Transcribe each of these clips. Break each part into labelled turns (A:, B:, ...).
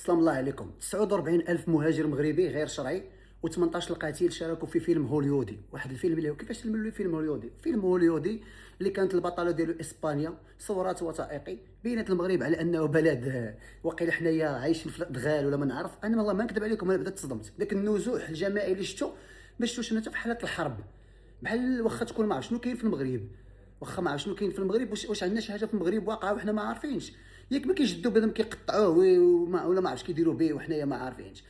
A: سلام الله عليكم. 49 ألف مهاجر مغربي غير شرعي و18 القتيل شاركوا في فيلم هوليودي. واحد الفيلم اللي هو كيفاش نسميو له فيلم هوليودي؟ فيلم هوليودي اللي كانت البطله ديالو اسبانيا، صورات وثائقي بينت المغرب على انه بلد واقيلا حنايا عايشين في الادغال ولا ما نعرف. انا والله ما نكذب عليكم، انا بدات تصدمت. داك النزوح الجماعي اللي شفتو ما شفتوش انا حتى في حاله الحرب، بحال واخا تكون ما عرف شنو كاين في المغرب، واخا ما عرف شنو كاين في المغرب، واش عندنا شي حاجه في المغرب واقعه وحنا ما عارفينش؟ ياك ما كيجدوا بنادم كيقطعوه ولا ما عرفتش كيديروا به وحنايا ما عارفينش.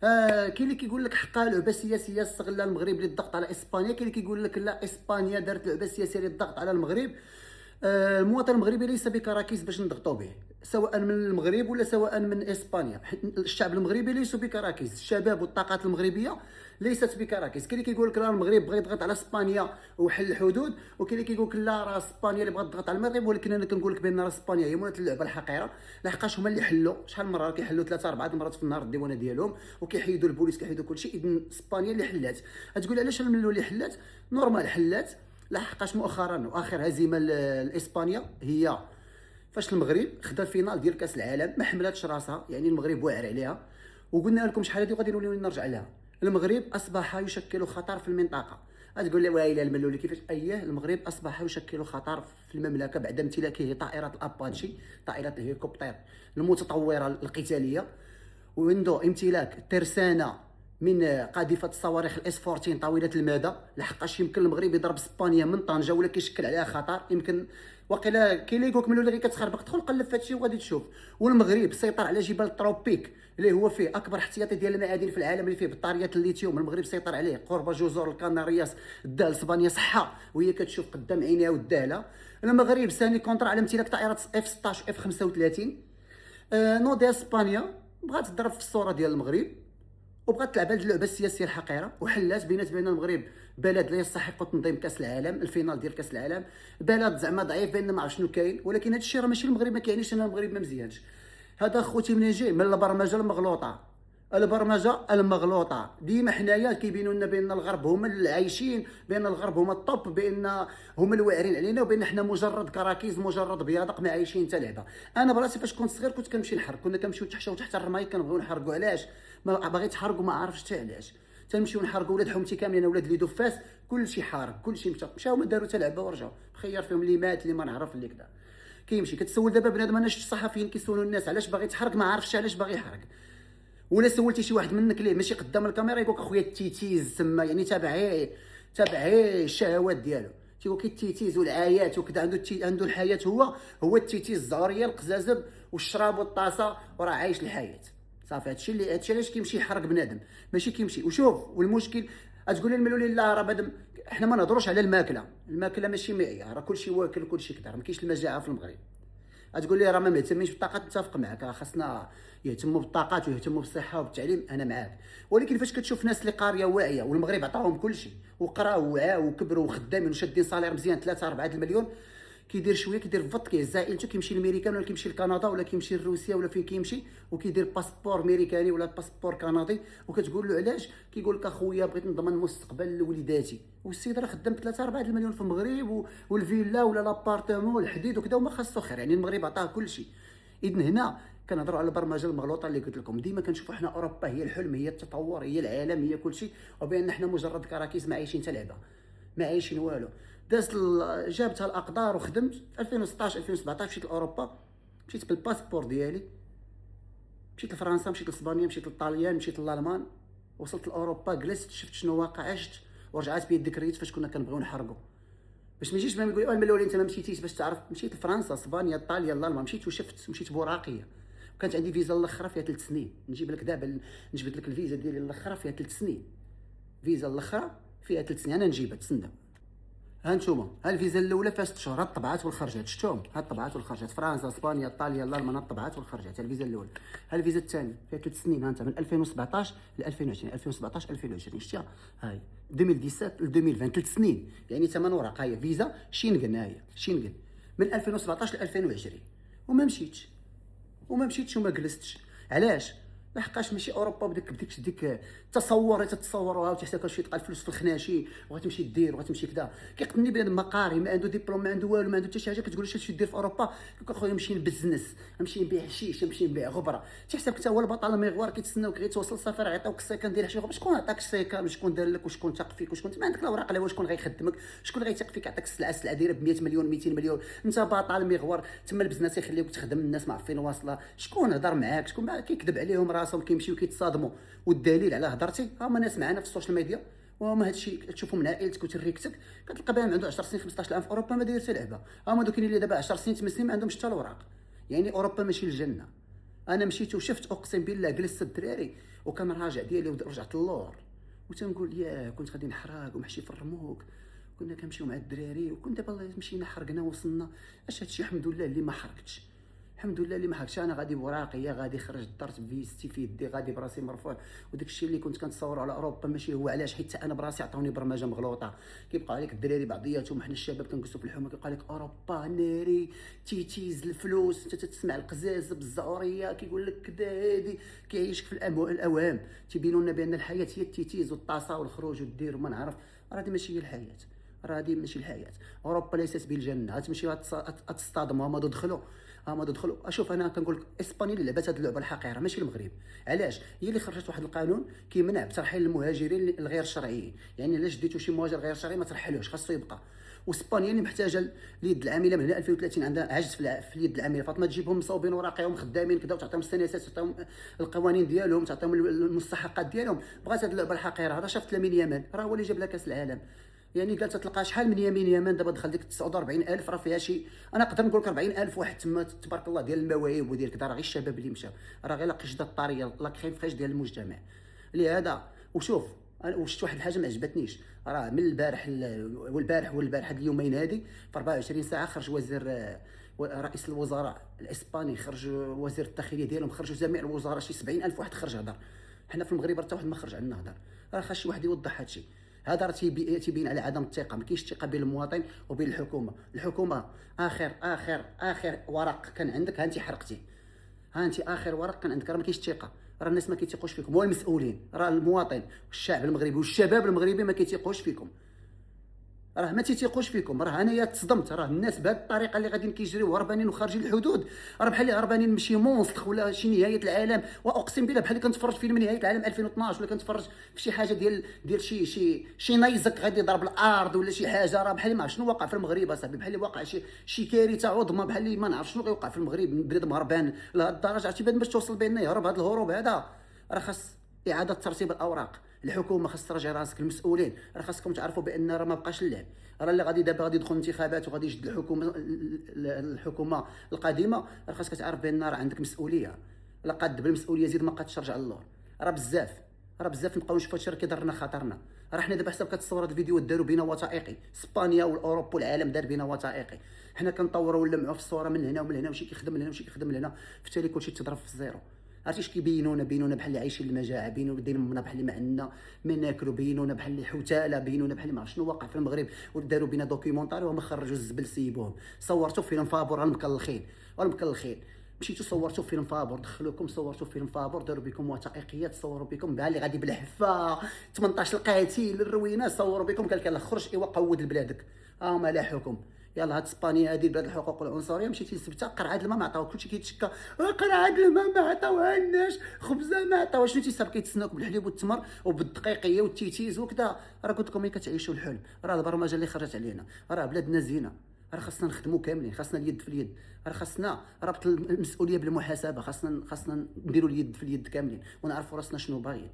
A: كاين اللي كيقول لك حقا لعبه سياسيه استغلها المغرب للضغط على اسبانيا، كاين اللي كيقول لك لا اسبانيا دارت لعبه سياسيه للضغط على المغرب. المواطن المغربي ليس بكراكيس باش نضغطوا به، سواء من المغرب ولا سواء من اسبانيا. الشعب المغربي ليس بكراكيس، الشباب والطاقات المغربيه ليست بكراكيس. كاين اللي كيقول لك لا المغرب بغى يضغط على اسبانيا وحل الحدود، وكاين اللي كيقول لك لا راه اسبانيا اللي بغات تضغط على المغرب. ولكن انا كنقول لك بان راه اسبانيا هي مولات اللعبه الحقيره، لحقاش هما اللي حلوا شحال من مره، كيحلوا 3 4 المرات في النهار الديوانه ديالهم وكيحيدوا البوليس كيحيدوا كلشي. اذا اسبانيا اللي حلات. غتقول علاش الملول اللي حلات؟ نورمال حلات، لحقاش مؤخرا واخر هزيمه لاسبانيا هي فاش المغرب خدا الفينال ديال كاس العالم، ما حملاتش راسها، يعني المغرب واعر عليها. وقلنا لكم شحال هذه وغادي نوليو نرجع لها. المغرب اصبح يشكل خطر في المنطقه. غتقول لي وايله الملولي كيفاش؟ اييه، المغرب اصبح يشكل خطر في المملكه بعد امتلاكه طائرات الاباتشي، طائرات الهليكوبتر المتطوره القتاليه، وعنده امتلاك ترسانه من قاذفه الصواريخ الاس 14 طويله المدى. لحقاش يمكن المغرب يضرب اسبانيا من طنجه ولا كيشكل عليها خطر. يمكن واقيلا كاين اللي يقول لك ملي غير كتخربق دخل قلب في هادشي وغادي تشوف. والمغرب سيطر على جبال التروبيك اللي هو فيه اكبر احتياطي ديال المعادن في العالم، اللي فيه بطاريات الليثيوم. المغرب سيطر عليه قرب جزر الكنارياس، دال اسبانيا صحه وهي كتشوف قدام عينيها ودالها. المغرب ثاني كونتر على امتلاك طائرات اف 16 اف 35. نوضي اسبانيا بغات تضرب في الصوره ديال المغرب وبغات تلعب هذه اللعبه السياسيه الحقيره، وحلات بينات بين المغرب بلد لا يستحق تنظيم كاس العالم، الفينال ديال كاس العالم، بلد زعما ضعيف بان ما عرف شنو كاين. ولكن هذا الشيء راه ماشي المغرب ما كيعنيش ان المغرب ما مزيانش. هذا خوتي منين جاي؟ من البرمجه المغلوطه. البرمجه المغلوطه ديما حنايا كيبينوا لنا بان الغرب هما اللي عايشين، بان الغرب هما الطوب، بان هما الواعرين علينا، وبان حنا مجرد كراكيز، مجرد بيادق ما عايشين حتى لعبه. انا براسي فاش كنت صغير كنت كنمشي نحرق، كنا كنمشيو تحشاو تحت الرماي كنبغيو نحرقوا. علاش؟ ما باغي تحرقوا ما عارفش حتى علاش. تنمشيو نحرقوا ولاد حومتي كاملين، ولاد لي دفاس، كلشي حارق، كلشي مشاو ما داروا حتى لعبه ورجعوا. خير فيهم اللي مات اللي ما نعرف اللي كذا. كيمشي كتسول دابا بنادم، انا شفت الصحفيين كيسولوا الناس علاش باغي تحرق، ما عارفش علاش باغي يحرق. ولا سولتي شي واحد منك ليه ماشي قدام الكاميرا يقول لك اخويا التيتيز تما، يعني تابع الشهوات ديالو. تيقول لك التيتيز والعايات وكذا، عنده الحياه، هو التيتيز، الزهريه، القزازب والشراب والطاسه، وراه عايش الحياه. صافي هادشي علاش كيمشي يحرق بنادم، ماشي كيمشي. وشوف والمشكل تقول لي الملولي لا راه بنادم، احنا ما نهضروش على الماكله ماشي معيار، راه كلشي واكل كلشي كذا، ما كاينش المجاعه في المغرب. غتقول لي راه ما مهتمينش بالطاقات، نتفق معك، راه خاصنا يهتموا بالطاقات ويهتموا بالصحه وبالتعليم، انا معاك. ولكن فاش كتشوف ناس اللي قاريه واعيه، والمغرب عطاهم كلشي وقراو وعاو وكبروا وخدامين وشادين صالير مزيان 3 4 المليون، كيدير شويه كيدير فط كيهز عائلته كيمشي للميريكان ولا كيمشي لكندا ولا كيمشي لروسيا ولا فين كيمشي، وكيدير باسبور ميريكاني ولا باسبور كندي. وكتقول له علاش؟ كيقول لك اخويا بغيت نضمن مستقبل لوليداتي. والسيد راه خدام 3 4 المليون في المغرب، والفيلا ولا لابارتمون والحديد وكذا، وما خاصو خير، يعني المغرب عطاه كلشي. اذا هنا كنهضروا على البرمجه المغلوطه اللي قلت لكم. ديما كنشوفوا حنا اوروبا هي الحلم، هي التطور، هي العالم، هي كلشي، وبان حنا مجرد كراكيز ما عايشين حتى لعبه، ما عايشين والو. جابتها الاقدار وخدمت في 2016 2017. مشيت لاوروبا، مشيت بالباسبور ديالي، مشيت لفرنسا، مشيت لاسبانيا، مشيت للطاليان، مشيت للالمان، وصلت لاوروبا، جلست شفت شنو واقع، عشت، ورجعت بيا الذكريات فاش كنا كنبغيو نحرقوا. باش ما يجيش بنادم يقول لي الملولي انت ما مشيتيش باش تعرف. مشيت لفرنسا، اسبانيا، ايطاليا، الالمان، مشيت وشفت، مشيت بوراقيه. وكانت عندي فيزا الاخرى فيها 3 سنين. نجيب لك دابا، نجبد لك الفيزا ديالي الاخرى فيها 3 سنين. فيزا الاخرى فيها 3 سنين، انا نجيبها، تسنى. ها نتوما، ها الفيزا الاولى فيها 6 شهور، ها الطبعات والخرجات، شفتوهم؟ ها الطبعات والخرجات، فرنسا، اسبانيا، ايطاليا، الالمان، ها الطبعات والخرجات، ها الفيزا الاولى. ها الفيزا الثانيه فيها 3 سنين، ها انت من 2017 ل 2020، 2017 2020، شفتيها؟ هاي 2017 ل 2020، 3 سنين، يعني ثمان اوراق. هاي فيزا شينغن، هاي شينغن من 2017 ل 2020. وما مشيتش وما جلستش. علاش؟ لحقاش ماشي اوروبا بديك التصور اللي تتصوروها وتحسها كلشي تلقى الفلوس في الخناشي وغتمشي دير وغتمشي كذا. كيقتلني بنادم ما قاري، ما عنده ديبلوم، ما عنده والو، ما عنده حتى شي حاجه، كتقول له شنو دير في اوروبا؟ كيقول خويا نمشي نبزنس، نمشي نبيع حشيش، نمشي نبيع غبره. تيحسبك حتى هو البطل المغوار كيتسناوك غير توصل صافي راه يعطيوك السيكان ديال حشيش. شكون عطاك السيكان وشكون دار لك وشكون ثاق فيك وشكون ما عندك الاوراق على شكون غيخدمك، شكون غيثيق فيك يعطيك السلعه دايره ب 100 مليون 200 مليون. انت بطل مغوار تما البزنس يخليوك تخدم الناس ما عارفين واصله. شكون هضر معاك؟ شكون كيكذب عليهم راسهم كيمشيو كيتصادموا. والدليل على هضرتي هما ناس معنا في السوشيال ميديا، وهما هادشي تشوفوا من عائلتك وتريكتك كتلقى بان عنده 10 سنين 15 عام في اوروبا ما داير حتى لعبه. هما دوك اللي دابا 10 سنين 8 سنين ما عندهمش حتى الاوراق. يعني اوروبا ماشي الجنه. انا مشيت وشفت اقسم بالله جلست الدراري وكان راجع ديالي ورجعت اللور وتنقول يا كنت غادي نحرق ومحشي في الرموك. كنا كنمشيو مع الدراري وكنت دابا الله مشينا حرقنا وصلنا. اش هادشي الحمد لله اللي ما حرقتش، الحمد لله اللي ما حرقتش. انا غادي بوراقيه، غادي خرجت درت فيستي في يدي، غادي براسي مرفوع. وداك الشيء اللي كنت كنتصور على اوروبا ماشي هو. علاش؟ حيت انا براسي عطاوني برمجه مغلوطه. كيبقى عليك الدراري بعضياتهم حنا الشباب كنجلسوا في الحومه كيبقى لك اوروبا ناري تيتيز الفلوس، انت تسمع القزاز بالزعوريه كيقول لك كذا. هادي كيعيشك في الاوهام، تيبينوا لنا بان الحياه هي التيتيز والطاسه والخروج والدير وما نعرف. راه هذه ماشي هي الحياه، راه هذه ماشي الحياه. اوروبا ليست بالجنه. غتمشيو غتصطادموا، هما دخلوا. اشوف انا كنقول لك اسبانيا اللي لعبات هذه اللعبه الحقيره ماشي المغرب. علاش؟ هي اللي خرجت واحد القانون كيمنع بترحيل المهاجرين الغير شرعيين. يعني الا شديتو شي مهاجر غير شرعي ما ترحلوش، خاصو يبقى. واسبانيا اللي محتاجه اليد العامله من هنا 2030 عندها عجز في اليد العامله. فاطمه تجيبهم مصوبين وراقيهم خدامين كذا وتعطيهم السناسات وتعطيهم القوانين ديالهم، تعطيهم المستحقات ديالهم. بغات هذه اللعبه الحقيره. هذا شافت لامين يامال راه هو اللي جاب لها كاس العالم. يعني قالت تلقى شحال من يمين يمان دابا دخل ديك 49000 راه فيها شي. انا نقدر نقول لك 40000 واحد تما تبارك الله ديال المواهب وديال كذا. راه غير الشباب اللي مشى، راه غير لاقي شدا الطاريه لاقي فخيش ديال المجتمع. لهذا وشوف انا وشفت واحد الحاجه ما عجبتنيش. راه من البارح والبارح هاد اليومين هادي في 24 ساعه خرج وزير رئيس الوزراء الاسباني، خرج وزير الداخليه ديالهم، خرجوا جميع الوزراء شي 70000 واحد خرج هضر. حنا في المغرب حتى واحد ما خرج عندنا هضر. راه خاص شي واحد يوضح هادشي. هذا راه تيبين على عدم الثقه. ما كاينش الثقه بين المواطن وبين الحكومه. اخر ورق كان عندك ها انت حرقتي. ها انت اخر ورق كان عندك، راه ما كاينش الثقه. راه الناس ما كيتيقوش فيكم، والمسؤولين راه المواطن والشعب المغربي والشباب المغربي ما كيتيقوش فيكم. راه ما تيثيقوش فيكم. راه انايا تصدمت. راه الناس بهذه الطريقه اللي غاديين كيجريو هربانين وخارجين الحدود، راه بحال اللي هربانين من شي مونستر ولا شي نهايه العالم. واقسم بالله بحال اللي كنتفرج فيلم نهايه العالم 2012 ولا كنتفرج في شي حاجه ديال شي نيزك غادي يضرب الارض ولا شي حاجه. راه بحال اللي ما عرف شنو وقع في المغرب اصاحبي، بحال اللي وقع شي كارثه عظمى، بحال اللي ما نعرف شنو غيوقع في المغرب. بنادم هربان لهاد الدرجه. عرفتي باش توصل بيننا يهرب هذا الهروب هذا. راه خاص اعاده ترتيب الاوراق. الحكومه خاص تراجع راسك. المسؤولين راه خاصكم تعرفوا بان راه ما بقاش اللعب. راه اللي غادي دابا غادي يدخل انتخابات وغادي يشد الحكومه القادمه، راه خاصك تعرف بان راه عندك مسؤوليه. لا قاد بالمسؤوليه زيد ما قادش ترجع للور. راه بزاف نبقاو نشوفوا هادشي راه كيضرنا خاطرنا. راه حنا دابا حساب كتصور هاد الفيديوهات داروا بينا وثائقي. اسبانيا والاوروب والعالم دار بينا وثائقي. حنا كنطوروا ونلمعوا في الصوره من هنا ومن هنا، وشي كيخدم من هنا وشي كيخدم من هنا، في التالي كلشي تضرب في الزيرو. عرفتي اش كيبينونا؟ بينونا بحال اللي عايشين المجاعه، بينونا دايرين بحال اللي ما عندنا ما ناكلوا، بينونا بحال اللي حوتاله، بينونا بحال اللي ما عرف شنو واقع في المغرب. وداروا بينا دوكيومونطاري وهما خرجوا الزبل سيبوهم. صورتوا فيلم فابور المكلخين مشيتوا صورتوا فيلم فابور، دخلوكم صورتوا فيلم فابور، داروا بكم وثائقيات، صوروا بكم بحال اللي غادي بالحفه 18 القاتل الروينه، صوروا بكم قال لك يلاه خرج ايوا قود لبلادك. ما لا حكم. يلا هاد اسبانيا هادي بلاد الحقوق العنصريه مشيتي لسبته قرعه الماء ما عطاو. كلشي كيتشكى قرعه الماء ما عطاوها لناش، خبزه ما عطاوها. شنو تيساب كيتسناوك بالحليب والتمر وبالدقيقيه والتيتيز وكذا. راه قلت لكم ملي كتعيشوا الحلم. راه البرمجه اللي خرجت علينا، راه بلادنا زينه، راه خاصنا نخدموا كاملين، خاصنا اليد في اليد. راه خاصنا ربط المسؤوليه بالمحاسبه، خاصنا نديروا اليد في اليد كاملين ونعرفوا راسنا شنو باغيين.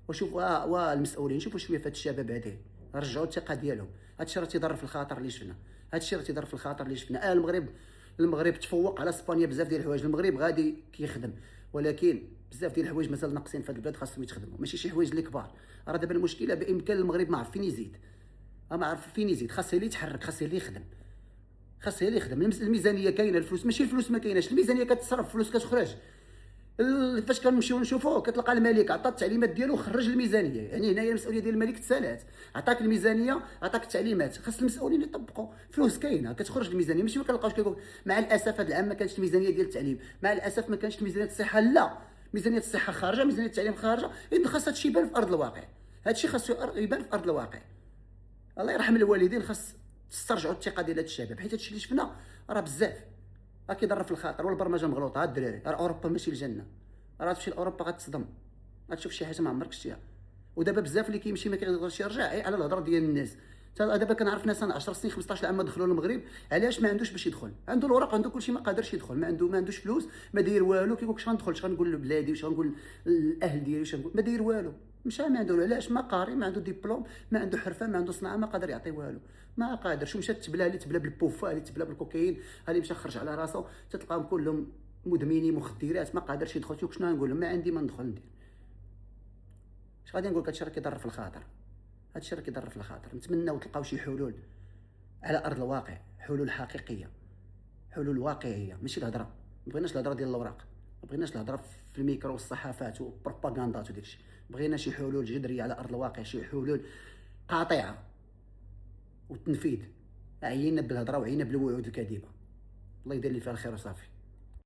A: وشوفوا المسؤولين شوفوا شويه في هاد الشباب هادي، رجعوا الثقه ديالهم. هادشي راه تيضر في الخاطر اللي شفنا. هادشي راه تيضر في الخاطر اللي شفنا. المغرب تفوق على اسبانيا بزاف ديال الحوايج. المغرب غادي كيخدم، ولكن بزاف ديال الحوايج مازال ناقصين في هاد البلاد، خاصهم يتخدموا، ماشي شي حوايج اللي كبار. راه دابا المشكله بامكان المغرب ما عرف فين يزيد، ما عرف فين يزيد. خاص اللي يتحرك، خاص اللي يخدم، الميزانيه كاينه، الفلوس ماشي الفلوس ما كايناش، الميزانيه كتصرف، فلوس كتخرج. فاش كنمشيو نشوفوه كتلقى الملك عطى التعليمات ديالو وخرج الميزانيه. يعني هنايا المسؤوليه ديال الملك تسالات، عطاك الميزانيه عطاك التعليمات، خاص المسؤولين يطبقوا. فلوس كاينه كتخرج الميزانيه، ماشي ما كنلقاوش كيقول مع الاسف هذا العام ما كانش الميزانيه ديال التعليم، مع الاسف ما كانش الميزانيه الصحه. لا، ميزانيه الصحه خارجه، ميزانيه التعليم خارجه، اذا خاص هادشي يبان في ارض الواقع. هادشي خاصو يبان في ارض الواقع. الله يرحم الوالدين، خاص تسترجعوا الثقه ديال هاد الشباب، حيت هادشي اللي شفنا راه بزاف راه كيضر في الخاطر. والبرمجه مغلوطه. ها الدراري راه اوروبا ماشي الجنه، راه تمشي لاوروبا غتصدم، غتشوف شي حاجه ما عمرك شتيها. ودابا بزاف اللي كيمشي ما كيقدرش يرجع على الهضره ديال الناس. دابا كنعرف ناس 10 سنين 15 عام ما دخلوا للمغرب، علاش؟ ما عندوش باش يدخل، عنده الوراق عنده كلشي، ما قادرش يدخل، ما عندوش فلوس، ما داير والو. كيقول لك اش غندخل، اش غنقول لبلادي، واش غنقول للاهل ديالي، واش غنقول؟ ما داير والو، مشى ما عنده. علاش؟ ما قاري، ما عنده ديبلوم، ما عنده حرفه، ما عنده صناعه، ما قادر يعطي والو، ما قادرش. ومشى تبلا اللي تبلا بالبوفا، اللي تبلا بالكوكايين، اللي مشى خرج على راسو، تلقاهم كلهم مدمنين مخدرات، ما قادرش يدخل. شوف شنو نقول لهم، ما عندي ما ندخل ندير. اش غادي نقول لك؟ هادشي راه كيضر في الخاطر، هادشي راه كيضر في الخاطر. نتمناو تلقاو شي حلول على ارض الواقع، حلول حقيقيه، حلول واقعيه، ماشي الهضره. ما بغيناش الهضره ديال الاوراق، ما بغيناش الهضره في الميكرو والصحافات والبروباغندات وداكشي. بغينا شي حلول جذريه على ارض الواقع، شي حلول قاطعه والتنفيذ. عينا بالهضره وعينا بالوعود الكاذبه. الله يدير اللي فيها الخير وصافي.